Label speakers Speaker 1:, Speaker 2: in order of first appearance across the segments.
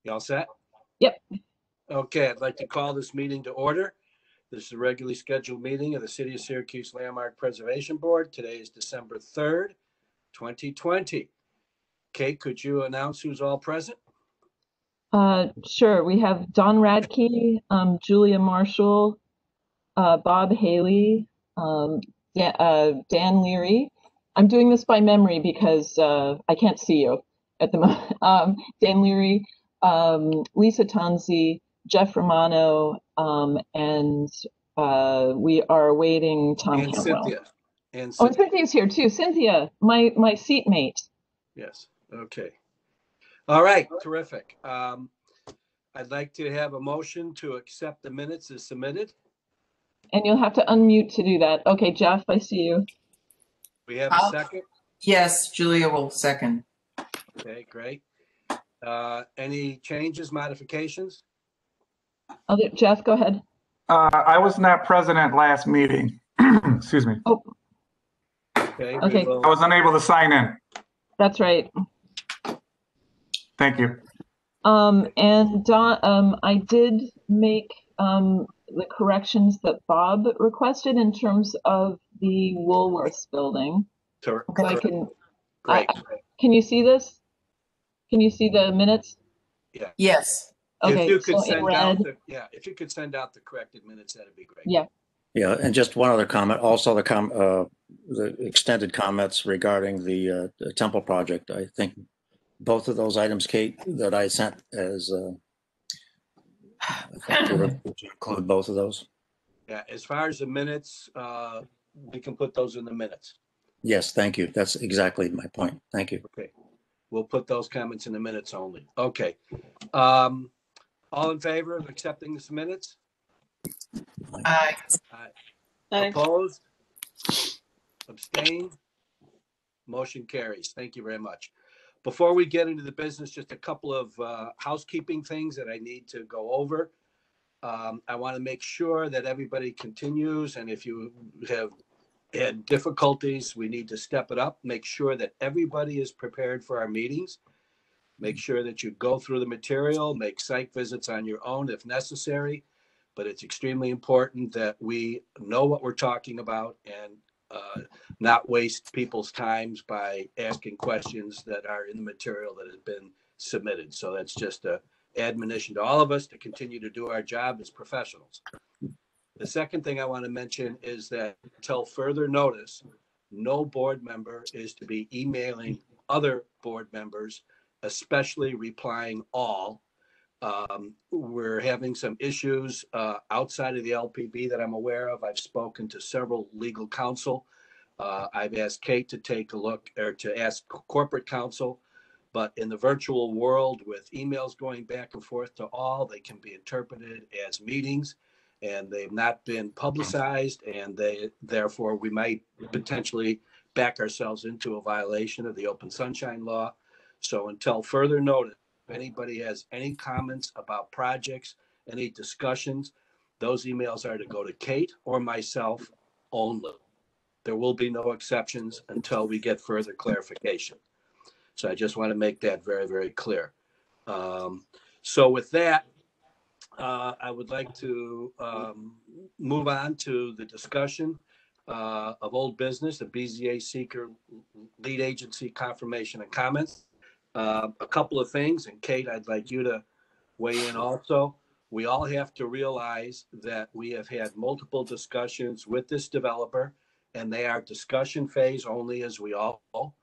Speaker 1: You all set?
Speaker 2: Yep.
Speaker 1: Okay, I'd like to call this meeting to order. This is a regularly scheduled meeting of the City of Syracuse Landmark Preservation Board. Today is December 3rd, 2020. Kate, could you announce who's all present?
Speaker 2: Sure. We have Don Radke, Julia Marshall, Bob Haley, Dan Leary. I'm doing this by memory because I can't see you at the moment. Dan Leary, Lisa Tonzi, Jeff Romano, and we are awaiting Tom
Speaker 1: And
Speaker 2: Campbell.
Speaker 1: Cynthia. And
Speaker 2: Oh, and Cynthia's here too. Cynthia, my seatmate.
Speaker 1: Yes. Okay. All right. Terrific. I'd like to have a motion to accept the minutes as submitted.
Speaker 2: And you'll have to unmute to do that. Okay, Jeff, I see you.
Speaker 1: We have a second?
Speaker 3: Yes, Julia will second.
Speaker 1: Okay, great. Any changes, modifications?
Speaker 2: Jeff, go ahead.
Speaker 4: I was not present at last meeting. Excuse me.
Speaker 2: Oh.
Speaker 1: Okay.
Speaker 2: Okay.
Speaker 4: I was unable to sign in.
Speaker 2: That's right.
Speaker 4: Thank you.
Speaker 2: And Don, I did make the corrections that Bob requested in terms of the Woolworths building.
Speaker 1: Correct.
Speaker 2: So I can.
Speaker 1: Great.
Speaker 2: Can you see this? Can you see the minutes?
Speaker 1: Yeah.
Speaker 3: Yes.
Speaker 2: Okay.
Speaker 1: If you could
Speaker 2: so
Speaker 1: send out if you could send out the corrected minutes, that'd be great.
Speaker 2: Yeah.
Speaker 5: Yeah, and just one other comment. Also, the extended comments regarding the temple project. I think both of those items, Kate, that I sent as I think to include both of those.
Speaker 1: Yeah, as far as the minutes, we can put those in the minutes.
Speaker 5: Yes, thank you. That's exactly my point. Thank you.
Speaker 1: Okay, we'll put those comments in the minutes only. Okay. All in favor of accepting the minutes?
Speaker 3: Aye.
Speaker 2: Aye.
Speaker 1: Opposed? Abstained? Motion carries. Thank you very much. Before we get into the business, just a couple of housekeeping things that I need to go over. I want to make sure that everybody continues, and if you have had difficulties, we need to step it up. Make sure that everybody is prepared for our meetings. Make sure that you go through the material, make site visits on your own if necessary, but it's extremely important that we know what we're talking about and not waste people's times by asking questions that are in the material that has been submitted. So that's just an admonition to all of us to continue to do our job as professionals. The second thing I want to mention is that until further notice, no board member is to be emailing other board members, especially replying all. We're having some issues outside of the LPB that I'm aware of. I've spoken to several legal counsel. I've asked Kate to take a look or to ask corporate counsel, but in the virtual world with emails going back and forth to all, they can be interpreted as meetings and they've not been publicized, and therefore we might potentially back ourselves into a violation of the Open Sunshine Law. So until further notice, if anybody has any comments about projects, any discussions, those emails are to go to Kate or myself only. There will be no exceptions until we get further clarification. So I just want to make that very, very clear. So with that, I would like to move on to the discussion of old business, the BZA seeker lead agency confirmation and comments. A couple of things, and Kate, I'd like you to weigh in also. We all have to realize that we have had multiple discussions with this developer, and they are discussion phase only, as we all know.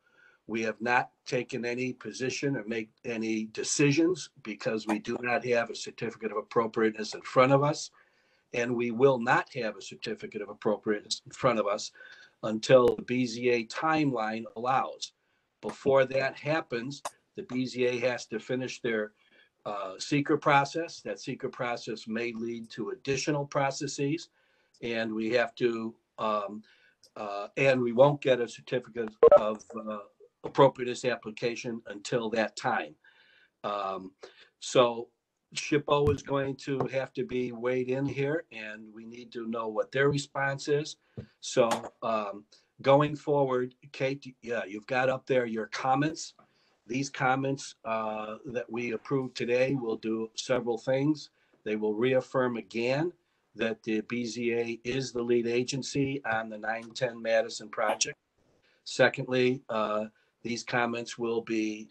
Speaker 1: We have not taken any position or make any decisions because we do not have a certificate of appropriateness in front of us, and we will not have a certificate of appropriateness in front of us until the BZA timeline allows. Before that happens, the BZA has to finish their seeker process. That seeker process may lead to additional processes, and we have to, and we won't get a certificate of appropriateness application until that time. So SHPO is going to have to be weighed in here, and we need to know what their response is. So going forward, Kate, yeah, you've got up there your comments. These comments that we approved today will do several things. They will reaffirm again that the BZA is the lead agency on the 910 Madison project. Secondly, these comments will be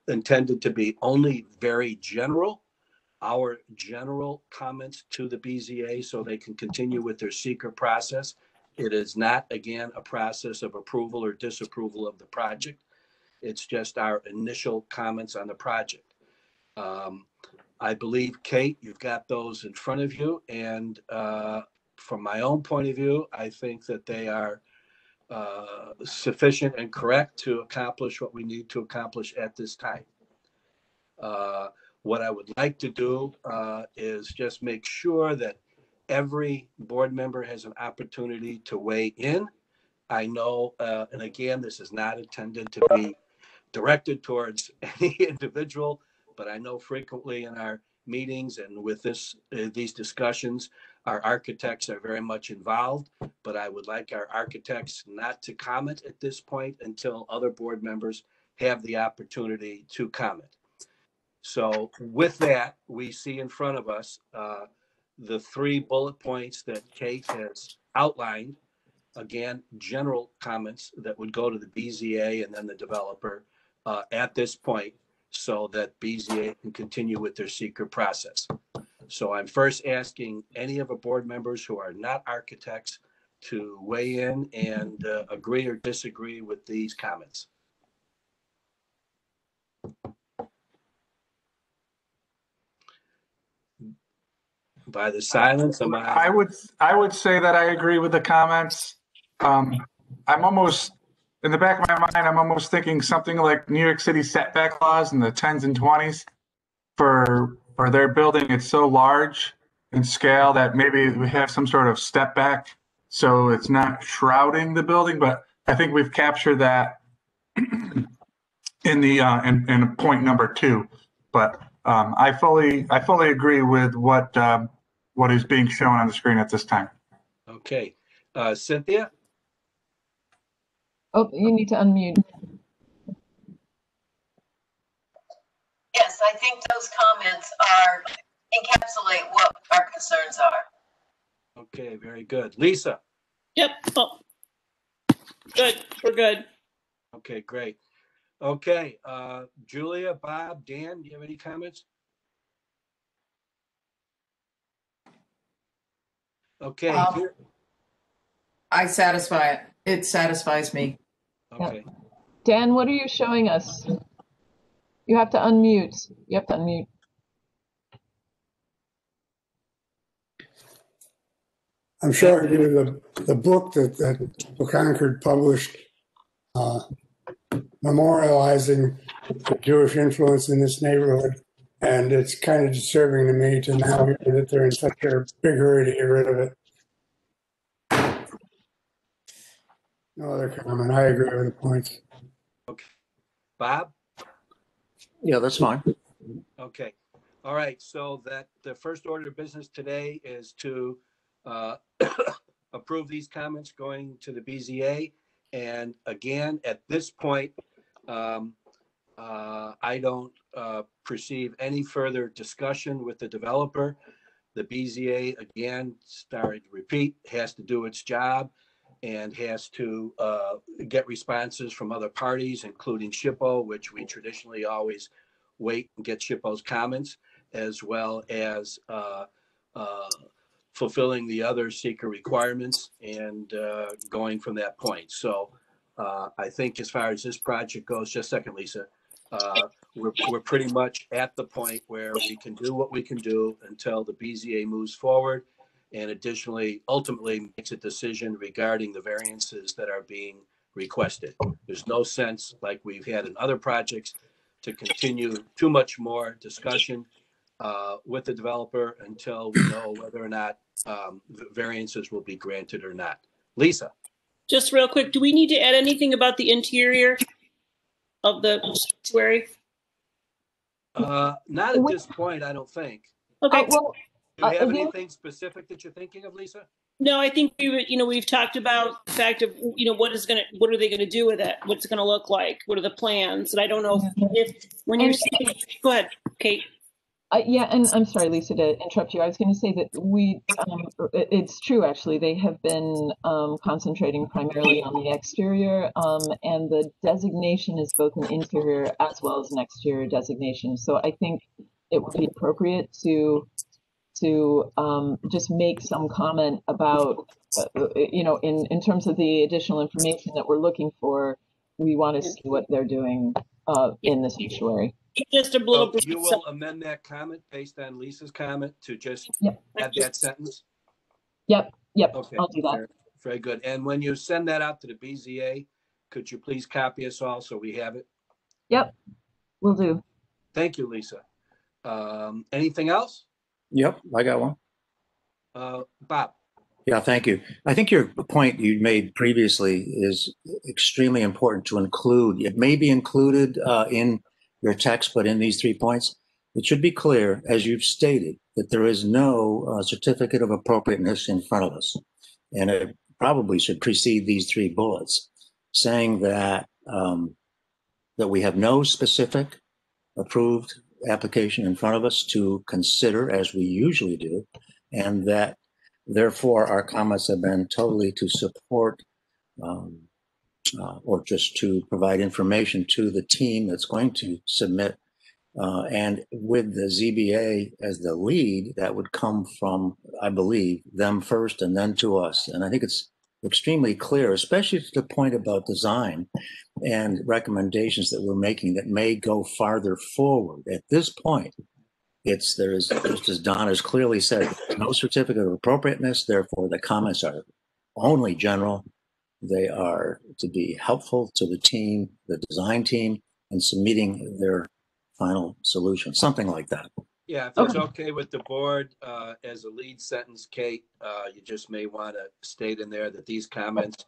Speaker 1: intended to be only very general, our general comments to the BZA, so they can continue with their secret process. It is not, again, a process of approval or disapproval of the project. It's just our initial comments on the project. I believe, Kate, you've got those in front of you. And from my own point of view, I think that they are sufficient and correct to accomplish what we need to accomplish at this time. What I would like to do is just make sure that every board member has an opportunity to weigh in. I know, and again, this is not intended to be directed towards any individual, but I know frequently in our meetings and with these discussions, our architects are very much involved, but I would like our architects not to comment at this point until other board members have the opportunity to comment. So with that, we see in front of us the 3 bullet points that Kate has outlined. Again, general comments that would go to the BZA and then the developer at this point, so that BZA can continue with their secret process. So I'm first asking any of the board members who are not architects to weigh in and agree or disagree with these comments. By the silence,
Speaker 4: I would say that I agree with the comments. I'm almost, in the back of my mind, I'm almost thinking something like New York City setback laws in the 10s and 20s for their building. It's so large in scale that maybe we have some sort of step back so it's not shrouding the building. But I think we've captured that in the in point number 2. But I fully agree with what is being shown on the screen at this time.
Speaker 1: Okay, Cynthia.
Speaker 2: Oh, you need to unmute.
Speaker 6: Yes, I think those comments encapsulate what our concerns are.
Speaker 1: Okay, very good. Lisa.
Speaker 7: Yep. Oh. Good. We're good.
Speaker 1: Okay, great. Okay, Julia, Bob, Dan, do you have any comments? Okay.
Speaker 3: I satisfy it. It satisfies me.
Speaker 1: Okay.
Speaker 2: Dan, what are you showing us? You have to unmute. You have to unmute.
Speaker 8: I'm showing you the book that Concord published, memorializing the Jewish influence in this neighborhood. And it's kind of disturbing to me to now hear that they're in such a big hurry to get rid of it. No other comment. I agree with the points.
Speaker 1: Okay. Bob?
Speaker 5: Yeah, that's fine.
Speaker 1: Okay. All right. So that the first order of business today is to approve these comments going to the BZA. And again, at this point, I don't perceive any further discussion with the developer. The BZA, again, repeat, has to do its job and has to get responses from other parties, including SHPO, which we traditionally always wait and get SHPO's comments, as well as fulfilling the other seeker requirements and going from that point. So I think as far as this project goes, just a second, Lisa, we're pretty much at the point where we can do what we can do until the BZA moves forward and additionally, ultimately makes a decision regarding the variances that are being requested. There's no sense, like we've had in other projects, to continue too much more discussion with the developer until we know whether or not variances will be granted or not. Lisa.
Speaker 7: Just real quick, do we need to add anything about the interior of the sanctuary?
Speaker 1: Not at this point, I don't think.
Speaker 7: Okay.
Speaker 2: Well,
Speaker 1: Do you have anything specific that you're thinking of, Lisa?
Speaker 7: No, I think we've talked about the fact of, what are they gonna do with it? What's it gonna look like? What are the plans? And I don't know if when you're saying, go ahead, Kate.
Speaker 2: Yeah, and I'm sorry, Lisa, to interrupt you. I was going to say that it's true, actually. They have been concentrating primarily on the exterior, and the designation is both an interior as well as an exterior designation. So I think it would be appropriate to just make some comment about, in terms of the additional information that we're looking for, we want to see what they're doing in the sanctuary.
Speaker 7: Just a little.
Speaker 1: You will amend that comment based on Lisa's comment to just add that sentence?
Speaker 2: Yep,
Speaker 1: Okay,
Speaker 2: I'll do that.
Speaker 1: very good. And when you send that out to the BZA, could you please copy us all so we have it?
Speaker 2: Yep, will do.
Speaker 1: Thank you, Lisa. Anything else?
Speaker 5: Yep, I got one.
Speaker 1: Bob.
Speaker 5: Yeah, thank you. I think your point you made previously is extremely important to include. It may be included in your text, but in these 3 points, it should be clear, as you've stated, that there is no certificate of appropriateness in front of us. And it probably should precede these 3 bullets, saying that that we have no specific approved application in front of us to consider, as we usually do, and that therefore our comments have been totally to support or just to provide information to the team that's going to submit. And with the ZBA as the lead, that would come from, I believe, them first and then to us. And I think it's extremely clear, especially to the point about design and recommendations that we're making that may go farther forward. At this point, there is, just as Don has clearly said, no certificate of appropriateness. Therefore, the comments are only general. They are to be helpful to the team, the design team, and submitting their final solution, something like that.
Speaker 1: Yeah, if it's okay with the board, as a lead sentence, Kate, you just may want to state in there that these comments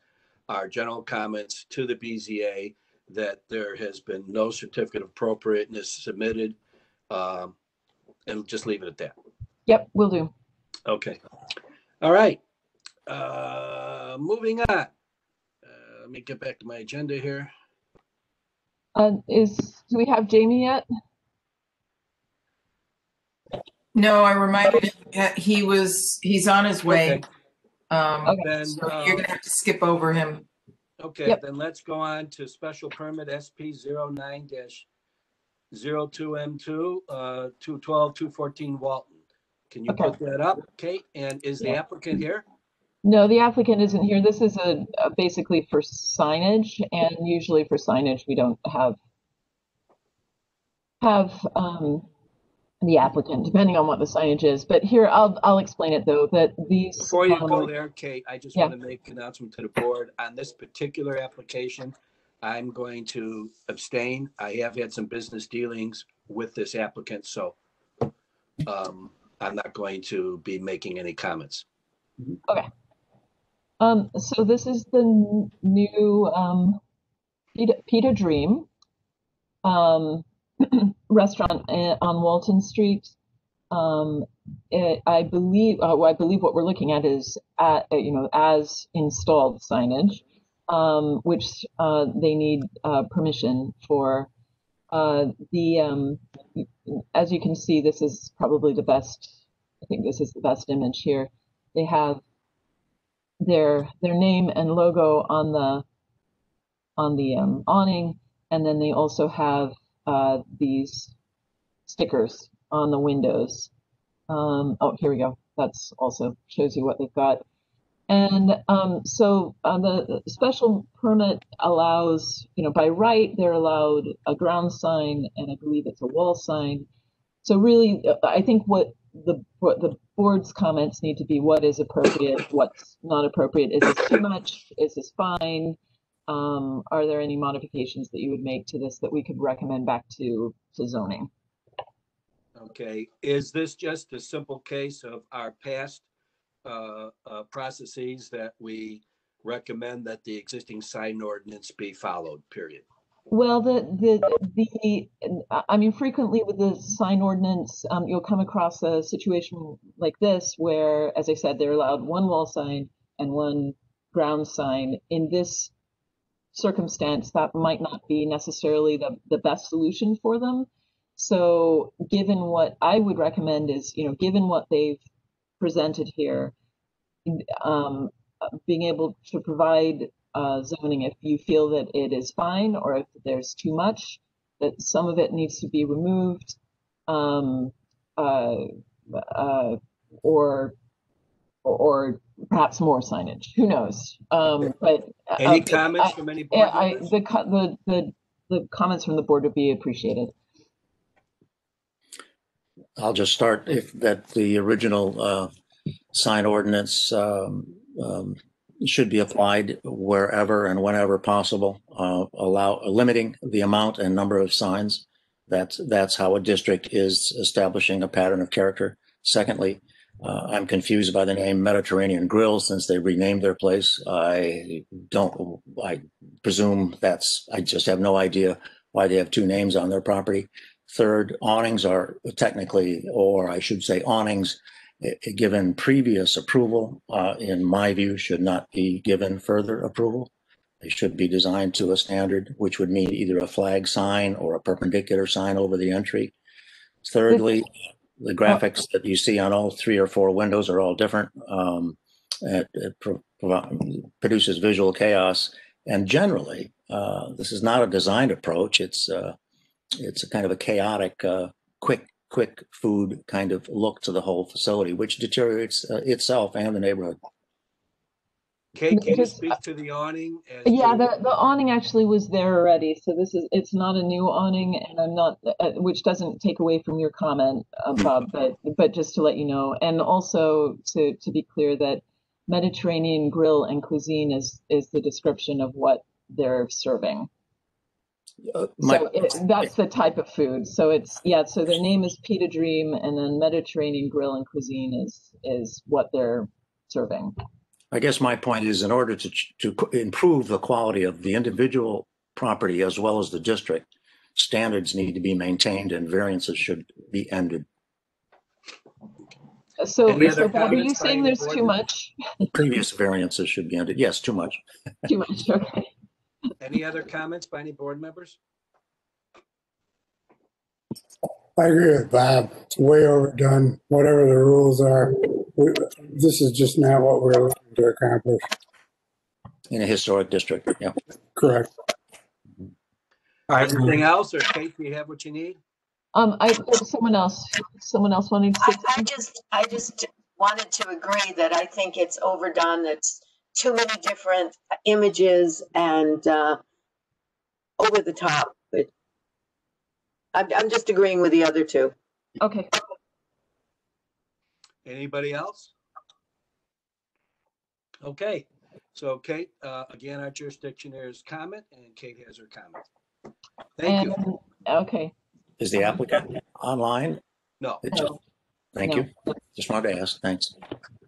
Speaker 1: are general comments to the BZA, that there has been no certificate of appropriateness submitted, and just leave it at that.
Speaker 2: Yep, will do.
Speaker 1: Okay. All right. Moving on. Let me get back to my agenda here.
Speaker 2: Do we have Jamie yet?
Speaker 3: No, I reminded him he's on his way.
Speaker 1: Okay. Then,
Speaker 3: so you're gonna have to skip over him.
Speaker 1: Okay, Then let's go on to special permit SP 09-02M2, 212-214 Walton. Can you put that up, Kate? And is the applicant here?
Speaker 2: No, the applicant isn't here. This is basically for signage, and usually for signage we don't have the applicant, depending on what the signage is. But here, I'll explain it though. That these.
Speaker 1: Before you go there, Kate, I just want to make an announcement to the board on this particular application. I'm going to abstain. I have had some business dealings with this applicant, so I'm not going to be making any comments.
Speaker 2: Okay. So this is the new Pita Dream restaurant on Walton Street. I believe what we're looking at is as installed signage, which they need permission for. As you can see, this is probably the best. I think this is the best image here. They have their name and logo on the awning, and then they also have these stickers on the windows. Oh, here we go. That's also shows you what they've got. And so the special permit allows, by right, they're allowed a ground sign, and I believe it's a wall sign. So really, I think what the board's comments need to be: what is appropriate, what's not appropriate. Is this too much? Is this fine? Are there any modifications that you would make to this that we could recommend back to zoning?
Speaker 1: Okay, is this just a simple case of our past processes that we recommend that the existing sign ordinance be followed, period?
Speaker 2: Well, I mean, frequently with the sign ordinance, you'll come across a situation like this where, as I said, they're allowed one wall sign and one ground sign. In this circumstance, that might not be necessarily the best solution for them. So given what I would recommend is, given what they've presented here, being able to provide zoning if you feel that it is fine, or if there's too much, that some of it needs to be removed, or perhaps more signage. Who knows? But
Speaker 1: Any comments from any board members?
Speaker 2: The comments from the board would be appreciated.
Speaker 5: I'll just start that the original sign ordinance should be applied wherever and whenever possible, limiting the amount and number of signs. That's how a district is establishing a pattern of character. Secondly, I'm confused by the name Mediterranean Grill since they renamed their place. I presume I just have no idea why they have two names on their property. Third, awnings are technically, or I should say awnings, given previous approval, in my view, should not be given further approval. They should be designed to a standard, which would mean either a flag sign or a perpendicular sign over the entry. Thirdly, the graphics that you see on all 3 or 4 windows are all different. It produces visual chaos. And generally, this is not a designed approach. It's a kind of a chaotic, quick food kind of look to the whole facility, which deteriorates itself and the neighborhood.
Speaker 1: Kate, can you speak to the awning?
Speaker 2: Yeah, the awning actually was there already, so it's not a new awning, and I'm not, which doesn't take away from your comment, Bob, but just to let you know, and also to be clear that Mediterranean Grill and Cuisine is the description of what they're serving. That's the type of food. So so their name is Pita Dream, and then Mediterranean Grill and Cuisine is what they're serving.
Speaker 5: I guess my point is, in order to improve the quality of the individual property as well as the district, standards need to be maintained and variances should be ended.
Speaker 2: So Bob, are you saying there's too much?
Speaker 5: Previous variances should be ended. Yes, too much.
Speaker 2: Too much, okay.
Speaker 1: Any other comments by any board members?
Speaker 8: I agree with Bob. It's way overdone. Whatever the rules are, this is just not what we're looking to accomplish.
Speaker 5: In a historic district, yeah.
Speaker 8: Correct.
Speaker 1: Anything else, or Kate, do you have what you need?
Speaker 2: Someone else wanted to say
Speaker 6: I just wanted to agree that I think it's overdone. It's too many different images and over the top. But I'm just agreeing with the other two.
Speaker 2: Okay.
Speaker 1: Anybody else? Okay. So Kate, again, our jurisdiction is comment, and Kate has her comment. Thank you.
Speaker 2: Okay.
Speaker 5: Is the applicant online?
Speaker 1: No.
Speaker 5: Thank you. Just wanted to ask. Thanks.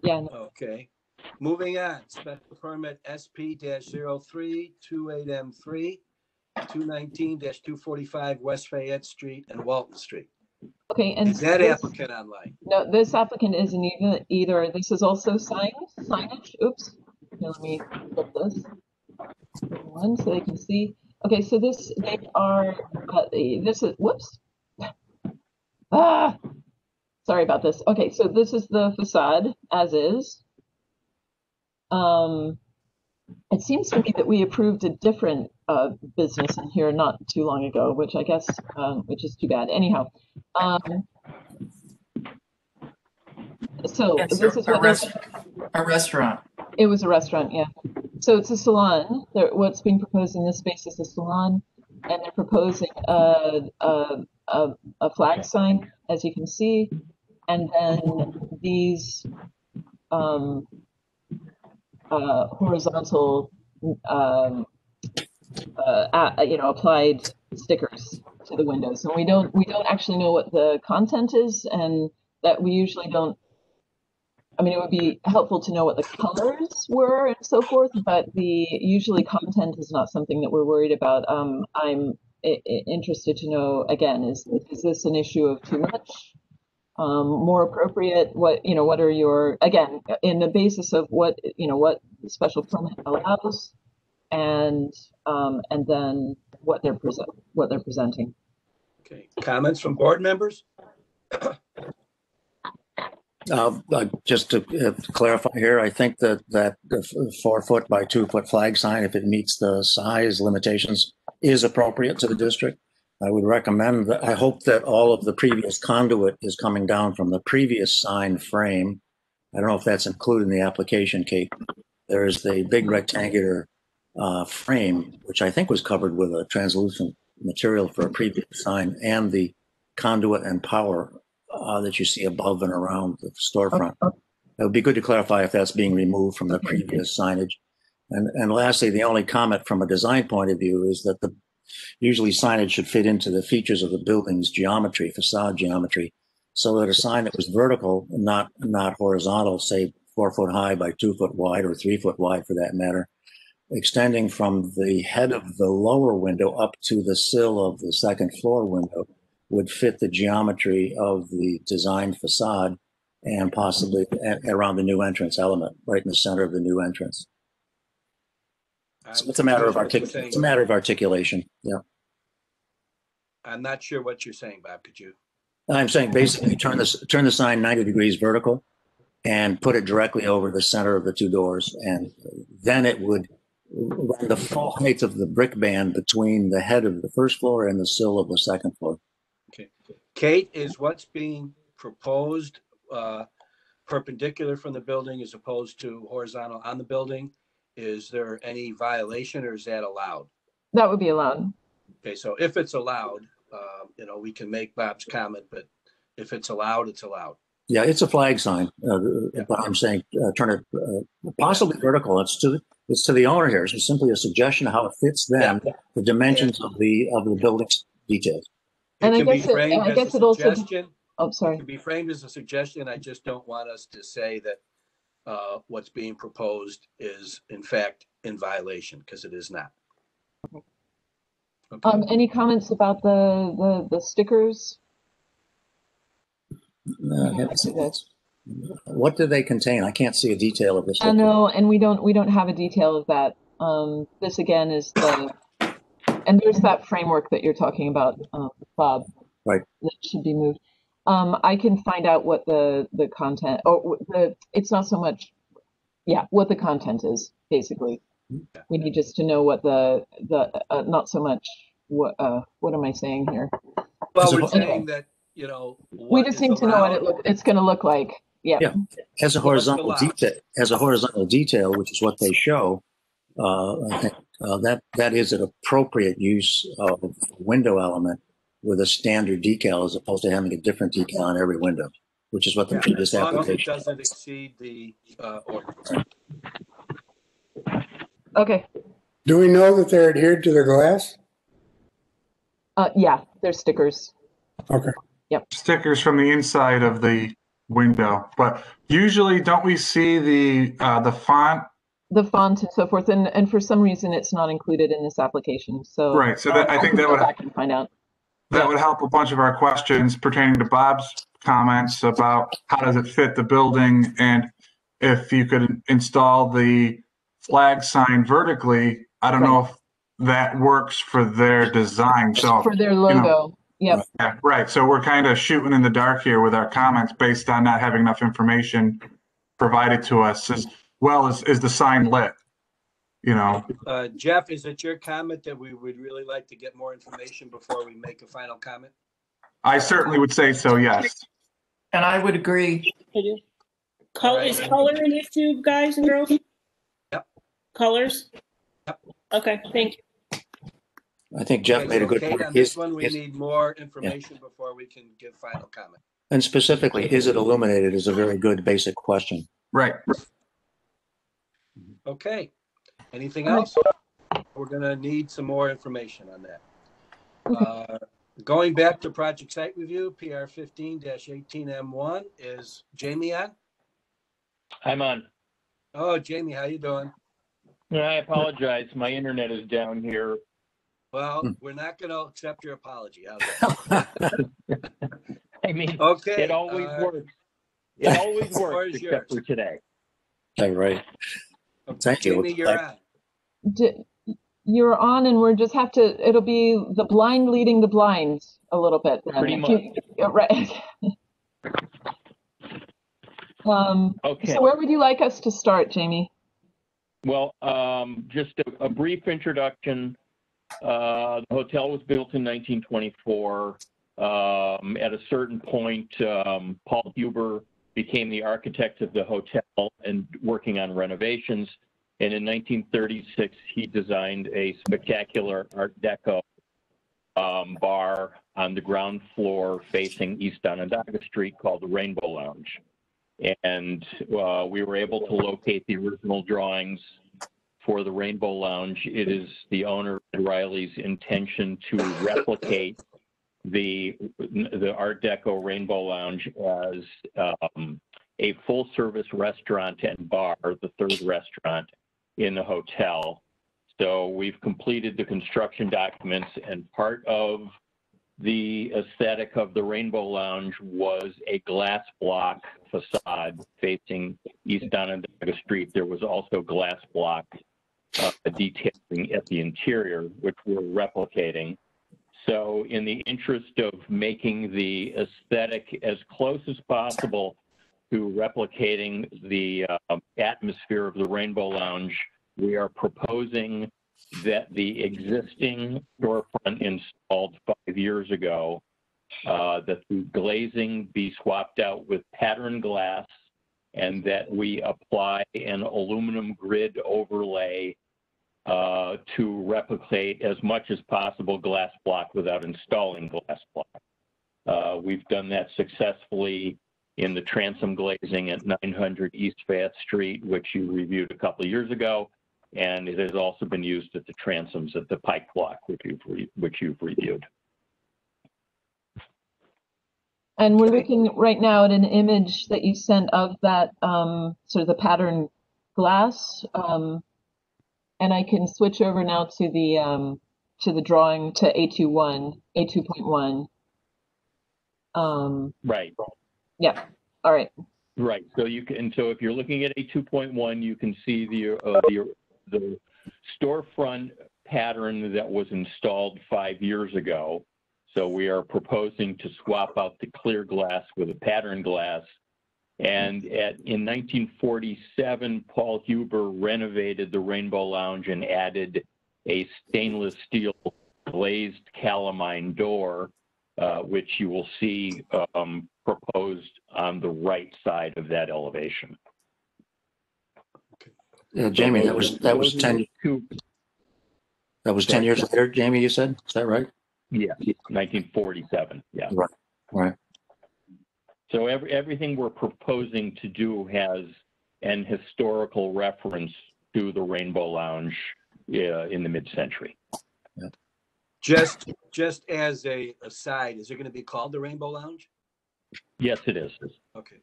Speaker 2: Yeah. No.
Speaker 1: Okay. Moving on. Special permit SP-0328M3, 219-245 West Fayette Street and Walton Street.
Speaker 2: Okay. And
Speaker 1: is that applicant online?
Speaker 2: No, this applicant isn't either. This is also signage. Oops. Okay, let me flip this one so they can see. Okay, so this is whoops. Sorry about this. Okay, so this is the facade as is. It seems to me that we approved a different business in here not too long ago, which I guess which is too bad. Anyhow, so
Speaker 3: Yes,
Speaker 2: this is
Speaker 3: a restaurant.
Speaker 2: It was a restaurant, yeah. So it's a salon. What's being proposed in this space is a salon, and they're proposing a flag sign, as you can see, and then these horizontal, applied stickers to the windows. And we don't actually know what the content is, and that we usually don't I mean, it would be helpful to know what the colors were and so forth, but usually content is not something that we're worried about. I'm interested to know, again, is this an issue of too much? More appropriate? What are your, again, in the basis of what the special permit allows, and then what they're presenting.
Speaker 1: Okay, comments from board members?
Speaker 5: Just to clarify here, I think that the 4 foot by 2 foot flag sign, if it meets the size limitations, is appropriate to the district. I would recommend that. I hope that all of the previous conduit is coming down from the previous sign frame. I don't know if that's included in the application, Kate. There's the big rectangular frame, which I think was covered with a translucent material for a previous sign, and the conduit and power that you see above and around the storefront. It would be good to clarify if that's being removed from the previous signage. And lastly, the only comment from a design point of view is that usually signage should fit into the features of the building's geometry, facade geometry, so that a sign that was vertical, not horizontal, say 4 foot high by 2 foot wide, or 3 foot wide for that matter, extending from the head of the lower window up to the sill of the second floor window, would fit the geometry of the designed facade, and possibly around the new entrance element, right in the center of the new entrance. So it's a matter of articulation. Yeah.
Speaker 1: I'm not sure what you're saying, Bob. Could you?
Speaker 5: I'm saying basically turn the sign 90 degrees vertical and put it directly over the center of the two doors, and then it would run the full height of the brick band between the head of the first floor and the sill of the second floor.
Speaker 1: Okay. Kate, is what's being proposed perpendicular from the building as opposed to horizontal on the building? Is there any violation, or is that allowed?
Speaker 2: That would be allowed.
Speaker 1: Okay, so if it's allowed, we can make Bob's comment, but if it's allowed, it's allowed.
Speaker 5: Yeah, it's a flag sign. But I'm saying turn it possibly vertical. It's to the owner here. It's simply a suggestion of how it fits them, the dimensions of the building's details.
Speaker 2: And I guess it also. Oh, sorry.
Speaker 1: It can be framed as a suggestion. I just don't want us to say that what's being proposed is in fact in violation, because it is not. Okay.
Speaker 2: Any comments about the stickers?
Speaker 5: What do they contain? I can't see a detail of this.
Speaker 2: I know, and we don't have a detail of that. This again is and there's that framework that you're talking about, Bob.
Speaker 5: Right. That
Speaker 2: should be moved. I can find out what the content. It's not so much. Yeah, what the content is basically.
Speaker 1: Yeah.
Speaker 2: We need just to know what the not so much what am I saying here?
Speaker 1: Well, we're saying that
Speaker 2: we just need to know what it's going to look like. Yeah.
Speaker 5: Yeah. As a horizontal detail, which is what they show. I think that is an appropriate use of a window element with a standard decal, as opposed to having a different decal on every window, which is what the previous application.
Speaker 1: As long as it doesn't exceed the ordinance.
Speaker 2: Okay.
Speaker 8: Do we know that they're adhered to the glass?
Speaker 2: Yeah, they're stickers.
Speaker 8: Okay.
Speaker 2: Yep.
Speaker 4: Stickers from the inside of the window, but usually don't we see the font?
Speaker 2: The font and so forth, and for some reason it's not included in this application. So
Speaker 4: right. So I think that would
Speaker 2: I can find out.
Speaker 4: That would help a bunch of our questions pertaining to Bob's comments about how does it fit the building, and if you could install the flag sign vertically. I don't know if that works for their design. So
Speaker 2: for their logo. Yep.
Speaker 4: Yeah, right. So we're kind of shooting in the dark here with our comments based on not having enough information provided to us, as well as is the sign lit.
Speaker 1: Jeff, is it your comment that we would really like to get more information before we make a final comment?
Speaker 4: I certainly would say so, yes.
Speaker 3: And I would agree.
Speaker 7: I do. Is color an issue, guys and girls?
Speaker 1: Yep.
Speaker 7: Colors?
Speaker 1: Yep.
Speaker 7: Okay, thank you.
Speaker 5: I think Jeff made a good point.
Speaker 1: On this one, we need more information before we can give final comment.
Speaker 5: And specifically, is it illuminated is a very good basic question.
Speaker 4: Right.
Speaker 1: Okay. Anything else? We're going to need some more information on that. Going back to project site review, PR 15-18M1, is Jamie on?
Speaker 9: I'm on.
Speaker 1: Oh, Jamie, how you doing?
Speaker 9: I apologize. My internet is down here.
Speaker 1: Well, we're not going to accept your apology. How's that?
Speaker 9: I mean,
Speaker 1: Okay.
Speaker 9: it always works. It always
Speaker 1: Floor
Speaker 9: works,
Speaker 1: is
Speaker 9: except
Speaker 1: yours.
Speaker 9: for today.
Speaker 5: All right. Thank you.
Speaker 1: Jamie, you're on.
Speaker 2: You're on, and we're just have to. It'll be the blind leading the blind a little bit. Then.
Speaker 9: Pretty much.
Speaker 2: Right.
Speaker 9: Okay.
Speaker 2: So where would you like us to start, Jamie?
Speaker 9: Well, just a brief introduction. The hotel was built in 1924. At a certain point, Paul Huber became the architect of the hotel and working on renovations. And in 1936, he designed a spectacular Art Deco bar on the ground floor facing East Onondaga Street called the Rainbow Lounge. And we were able to locate the original drawings for the Rainbow Lounge. It is the owner, Riley's, intention to replicate the Art Deco Rainbow Lounge as a full-service restaurant and bar, the third restaurant in the hotel. So we've completed the construction documents, and part of the aesthetic of the Rainbow Lounge was a glass block facade facing East Onondaga Street. There was also glass block detailing at the interior, which we're replicating. So in the interest of making the aesthetic as close as possible to replicating the atmosphere of the Rainbow Lounge, we are proposing that the existing storefront installed 5 years ago, that the glazing be swapped out with patterned glass, and that we apply an aluminum grid overlay to replicate as much as possible glass block without installing glass block. We've done that successfully in the transom glazing at 900 East Fayette Street, which you reviewed a couple of years ago, and it has also been used at the transoms at the Pike Block, which you've reviewed.
Speaker 2: And we're looking right now at an image that you sent of that sort of the patterned glass. And I can switch over now to the drawing to A2.1.
Speaker 9: Right.
Speaker 2: Yeah. All right.
Speaker 9: Right. So you can. So if you're looking at A2.1, you can see the storefront pattern that was installed 5 years ago. So we are proposing to swap out the clear glass with a patterned glass. And in 1947, Paul Huber renovated the Rainbow Lounge and added a stainless steel glazed calamine door, which you will see proposed on the right side of that elevation.
Speaker 5: Jamie, that was 10. That was 10 years later, Jamie. You said, is that right?
Speaker 9: Yeah, 1947. Yeah.
Speaker 5: Right. Right.
Speaker 9: So everything we're proposing to do has an historical reference to the Rainbow Lounge in the mid-century.
Speaker 5: Yeah.
Speaker 1: Just as a aside, is it going to be called the Rainbow Lounge?
Speaker 9: Yes, it is.
Speaker 1: Okay.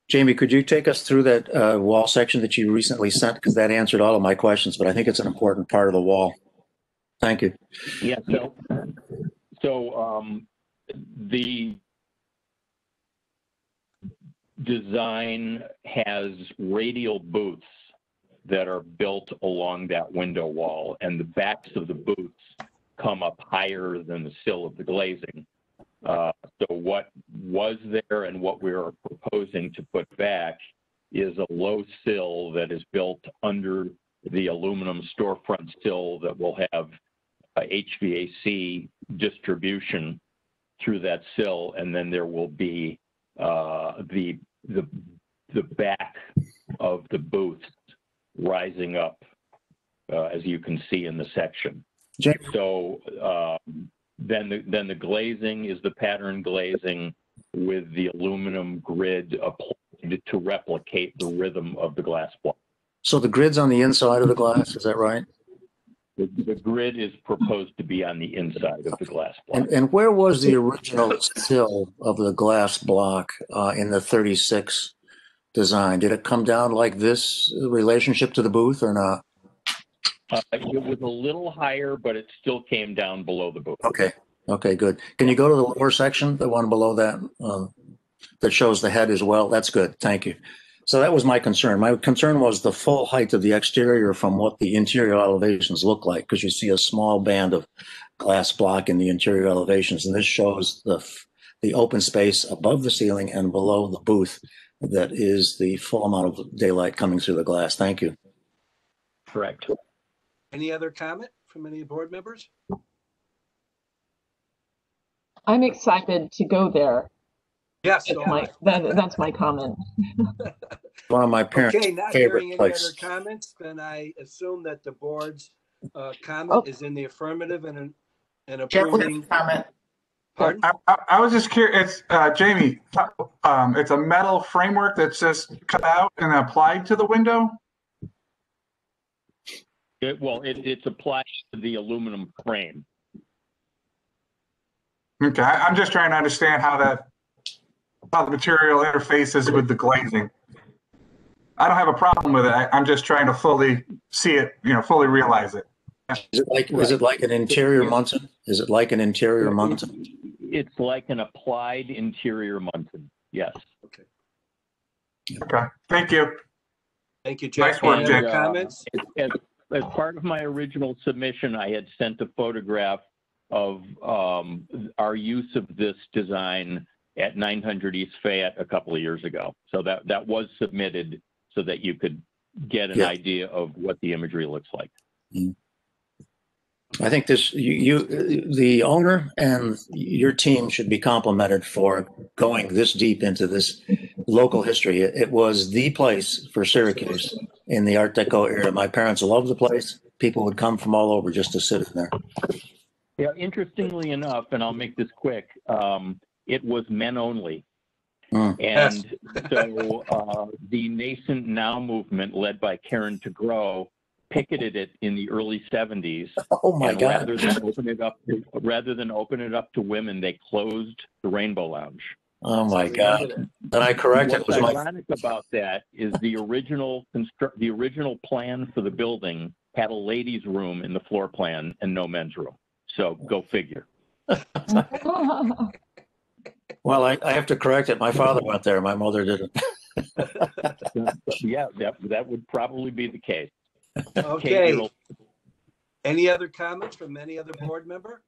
Speaker 5: Jamie, could you take us through that wall section that you recently sent? Because that answered all of my questions, but I think it's an important part of the wall. Thank you.
Speaker 9: Yeah. So the design has radial booths that are built along that window wall, and the backs of the booths come up higher than the sill of the glazing. So what was there and what we are proposing to put back is a low sill that is built under the aluminum storefront sill that will have HVAC distribution through that sill, and then there will be the back of the booths rising up, as you can see in the section.
Speaker 5: Jamie.
Speaker 9: So then the glazing is the pattern glazing with the aluminum grid applied to replicate the rhythm of the glass block.
Speaker 5: So the grid's on the inside of the glass, is that right?
Speaker 9: The grid is proposed to be on the inside of the glass block.
Speaker 5: And where was the original sill of the glass block in the 36 design? Did it come down like this relationship to the booth or not?
Speaker 9: It was a little higher, but it still came down below the booth.
Speaker 5: Okay. Okay, good. Can you go to the lower section, the one below that, that shows the head as well? That's good. Thank you. So that was my concern. My concern was the full height of the exterior from what the interior elevations look like, because you see a small band of glass block in the interior elevations, and this shows the open space above the ceiling and below the booth that is the full amount of daylight coming through the glass. Thank you.
Speaker 9: Correct.
Speaker 1: Any other comment from any board members?
Speaker 2: I'm excited to go there.
Speaker 1: Yes.
Speaker 2: That's my comment.
Speaker 5: One of my parents'
Speaker 1: Okay, not
Speaker 5: favorite
Speaker 1: hearing any
Speaker 5: place.
Speaker 1: other comments, then I assume that the board's comment
Speaker 2: Oh.
Speaker 1: is in the affirmative and
Speaker 3: Jeff has
Speaker 1: approving.
Speaker 3: a comment.
Speaker 1: Pardon?
Speaker 4: I was just curious, Jamie, it's a metal framework that's just cut out and applied to the window?
Speaker 9: It's applied to the aluminum frame.
Speaker 4: Okay, I'm just trying to understand how the material interfaces with the glazing. I don't have a problem with it. I'm just trying to fully see it, fully realize it.
Speaker 5: Is it like an interior Munson? Is it like an interior Munson?
Speaker 9: It's like an applied interior Munson. Yes.
Speaker 1: Okay.
Speaker 4: Okay, thank you.
Speaker 1: Thank you, Jeff.
Speaker 4: Nice work,
Speaker 1: Any other
Speaker 4: Jake.
Speaker 1: comments?
Speaker 9: As part of my original submission, I had sent a photograph of our use of this design at 900 East Fayette a couple of years ago. So that was submitted so that you could get an idea of what the imagery looks like.
Speaker 5: I think the owner and your team should be complimented for going this deep into this local history. It was the place for Syracuse in the Art Deco era. My parents loved the place. People would come from all over just to sit in there.
Speaker 9: Yeah, interestingly enough, and I'll make this quick, it was men only. And so the Nascent Now movement, led by Karen Tegro, picketed it in the early 70s.
Speaker 5: Oh my God!
Speaker 9: Rather than open it up to women, they closed the Rainbow Lounge.
Speaker 5: Oh my God! And I correct it.
Speaker 9: What's ironic about that is the original plan for the building had a ladies' room in the floor plan and no men's room. So go figure.
Speaker 5: Well, I have to correct it. My father went there. My mother didn't.
Speaker 9: Yeah, that would probably be the case.
Speaker 1: Okay. Any other comments from any other board member?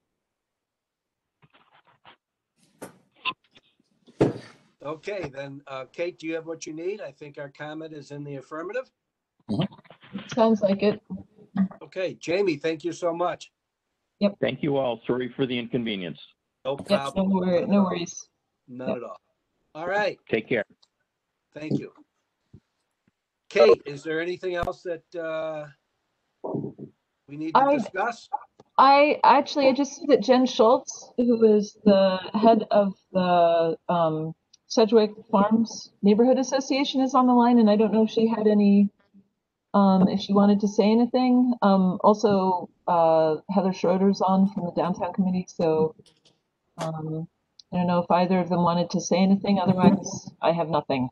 Speaker 1: Okay, then, Kate, do you have what you need? I think our comment is in the affirmative.
Speaker 2: Sounds like it.
Speaker 1: Okay, Jamie, thank you so much.
Speaker 2: Yep.
Speaker 9: Thank you all. Sorry for the inconvenience.
Speaker 1: No
Speaker 2: Yep,
Speaker 1: problem.
Speaker 2: no worries.
Speaker 1: None at all. All right.
Speaker 9: Take care.
Speaker 1: Thank you. Kate, is there anything else that we need to discuss?
Speaker 2: I just see that Jen Schultz, who is the head of the Sedgwick Farms Neighborhood Association, is on the line, and I don't know if she had any, if she wanted to say anything. Also, Heather Schroeder's on from the Downtown Committee, so I don't know if either of them wanted to say anything. Otherwise, I have nothing.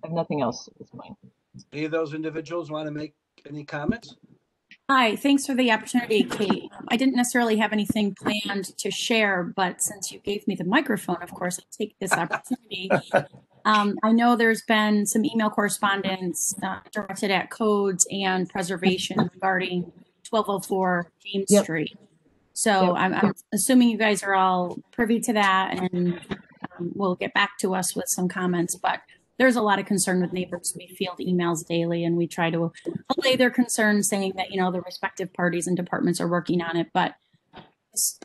Speaker 2: I have nothing else at this point.
Speaker 1: Any of those individuals want to make any comments?
Speaker 10: Hi, thanks for the opportunity, Kate. I didn't necessarily have anything planned to share, but since you gave me the microphone, of course, I'll take this opportunity. I know there's been some email correspondence directed at codes and preservation regarding 1204 James Street. So I'm assuming you guys are all privy to that and will get back to us with some comments, but there's a lot of concern with neighbors. We field emails daily and we try to allay their concerns, saying that, the respective parties and departments are working on it. But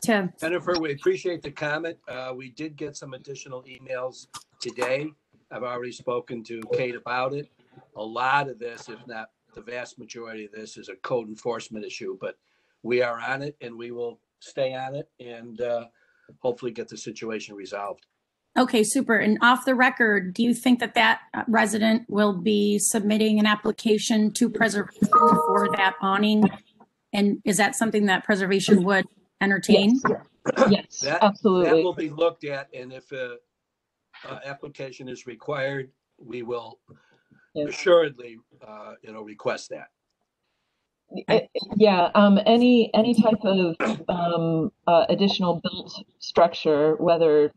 Speaker 1: Jennifer, we appreciate the comment. We did get some additional emails today. I've already spoken to Kate about it. A lot of this, if not the vast majority of this, is a code enforcement issue, but we are on it and we will stay on it and hopefully get the situation resolved.
Speaker 10: Okay, super. And off the record, do you think that resident will be submitting an application to preservation for that awning And is that something that preservation would entertain?
Speaker 2: Yes,
Speaker 1: That
Speaker 2: absolutely.
Speaker 1: will be looked at, and if a application is required, we will assuredly, request that.
Speaker 2: Yeah, any type of additional built structure, whether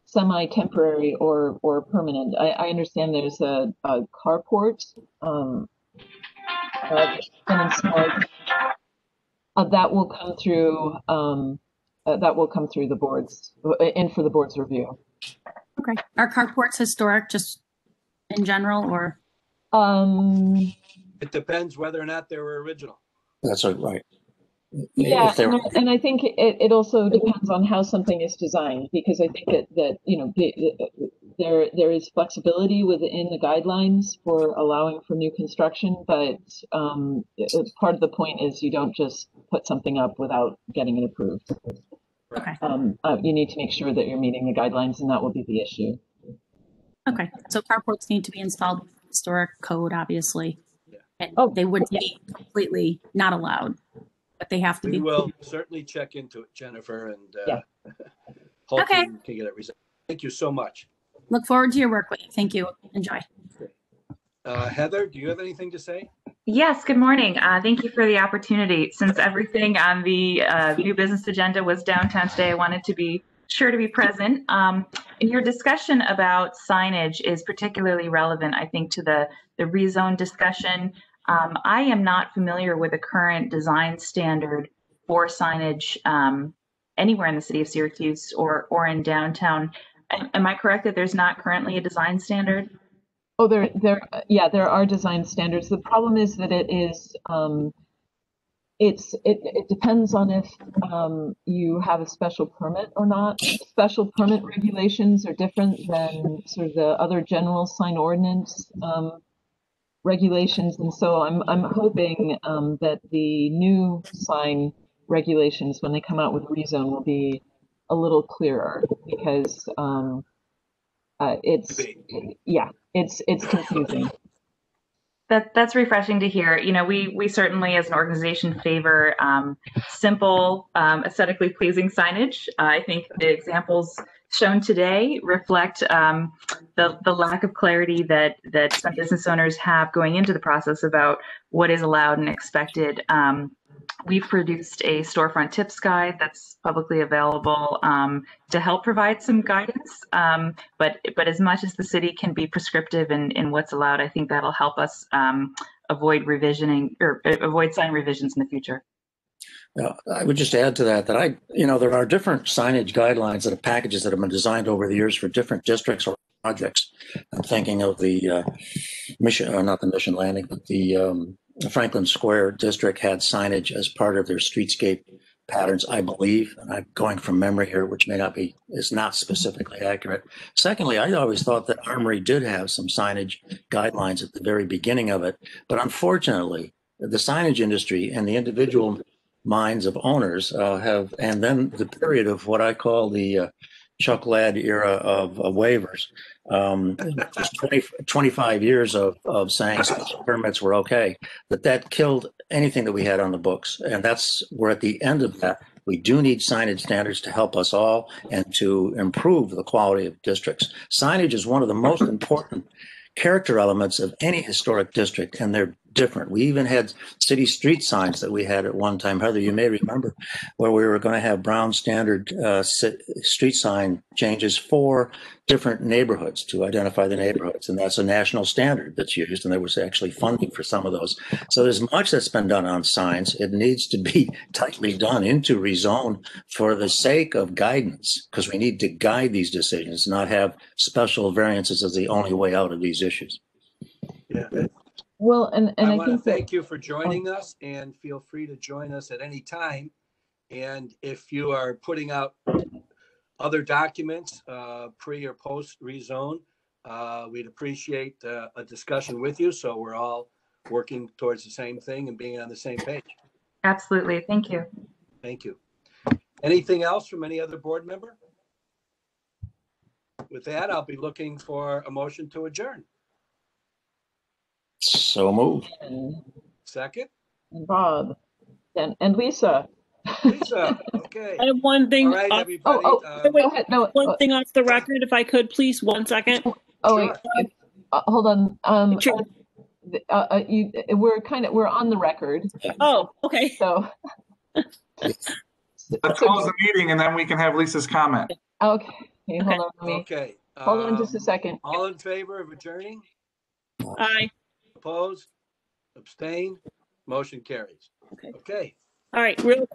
Speaker 2: semi-temporary or permanent. I understand there's a carport been installed. That will come through the boards in for the board's review.
Speaker 10: Okay. Are carports historic just in general, or?
Speaker 1: It depends whether or not they were original.
Speaker 5: That's right.
Speaker 2: Yeah,
Speaker 5: If they were,
Speaker 2: and I think it also depends on how something is designed, because I think that there is flexibility within the guidelines for allowing for new construction, but part of the point is you don't just put something up without getting it approved.
Speaker 10: Okay.
Speaker 2: You need to make sure that you're meeting the guidelines, and that will be the issue.
Speaker 10: Okay. So carports need to be installed with historic code, obviously.
Speaker 1: Yeah.
Speaker 10: And they wouldn't be completely not allowed, but they have to be.
Speaker 1: We will certainly check into it, Jennifer, and hopefully
Speaker 10: Okay.
Speaker 1: we can get it resolved. Thank you so much.
Speaker 10: Look forward to your work with you. Thank you. Enjoy.
Speaker 1: Heather, do you have anything to say?
Speaker 11: Yes, good morning. Thank you for the opportunity. Since everything on the new business agenda was downtown today, I wanted to be sure to be present. And your discussion about signage is particularly relevant, I think, to the rezone discussion. I am not familiar with a current design standard for signage anywhere in the city of Syracuse or in downtown. Am I correct that there's not currently a design standard?
Speaker 2: Oh, there are design standards. The problem is that it depends on if you have a special permit or not. Special permit regulations are different than sort of the other general sign ordinance regulations, and so I'm hoping that the new sign regulations, when they come out with rezone, will be a little clearer, because it's confusing.
Speaker 11: That's refreshing to hear. You know, we certainly as an organization favor simple, aesthetically pleasing signage. I think the examples shown today reflect the lack of clarity that some business owners have going into the process about what is allowed and expected. We've produced a storefront tips guide that's publicly available to help provide some guidance. But as much as the city can be prescriptive in what's allowed, I think that'll help us avoid sign revisions in the future.
Speaker 5: I would just add to that there are different signage guidelines that are packages that have been designed over the years for different districts or projects. I'm thinking of the not the Mission Landing, but the Franklin Square district had signage as part of their streetscape patterns, I believe. And I'm going from memory here, which is not specifically accurate. Secondly, I always thought that Armory did have some signage guidelines at the very beginning of it. But unfortunately, the signage industry and the individual minds of owners and then the period of what I call the Chuck Ladd era of waivers, just 25 years of saying special permits were okay, that killed anything that we had on the books. And we're at the end of that. We do need signage standards to help us all and to improve the quality of districts. Signage is one of the most important character elements of any historic district, and they're different. We even had city street signs that we had at one time, Heather, you may remember, where we were going to have brown standard street sign changes for different neighborhoods to identify the neighborhoods. And that's a national standard that's used, and there was actually funding for some of those. So there's much that's been done on signs. It needs to be tightly done into rezone for the sake of guidance, because we need to guide these decisions, not have special variances as the only way out of these issues.
Speaker 1: Yeah.
Speaker 2: Well, and I
Speaker 1: want to
Speaker 2: think
Speaker 1: thank you for joining us, and feel free to join us at any time. And if you are putting out other documents, pre or post rezone, we'd appreciate a discussion with you, so we're all working towards the same thing and being on the same page.
Speaker 11: Absolutely. Thank you.
Speaker 1: Thank you. Anything else from any other board member? With that, I'll be looking for a motion to adjourn.
Speaker 5: So moved.
Speaker 1: Second?
Speaker 2: Bob. And Lisa.
Speaker 1: Lisa, okay.
Speaker 7: I have one thing.
Speaker 1: All right,
Speaker 7: off-
Speaker 1: everybody.
Speaker 2: Oh,
Speaker 7: wait,
Speaker 2: go ahead. No,
Speaker 7: one thing off the record, if I could, please, 1 second.
Speaker 2: oh,
Speaker 1: Sure.
Speaker 2: wait. Hold on.
Speaker 7: Sure.
Speaker 2: We're on the record.
Speaker 7: Oh, okay.
Speaker 2: So.
Speaker 4: Let's close the meeting and then we can have Lisa's comment.
Speaker 2: Okay. Hold on. Let me.
Speaker 1: Okay.
Speaker 2: Hold on just a second.
Speaker 1: All in favor of adjourning?
Speaker 7: Aye.
Speaker 1: Opposed? Abstain? Motion carries.
Speaker 7: Okay.
Speaker 1: Okay.
Speaker 7: All right. Real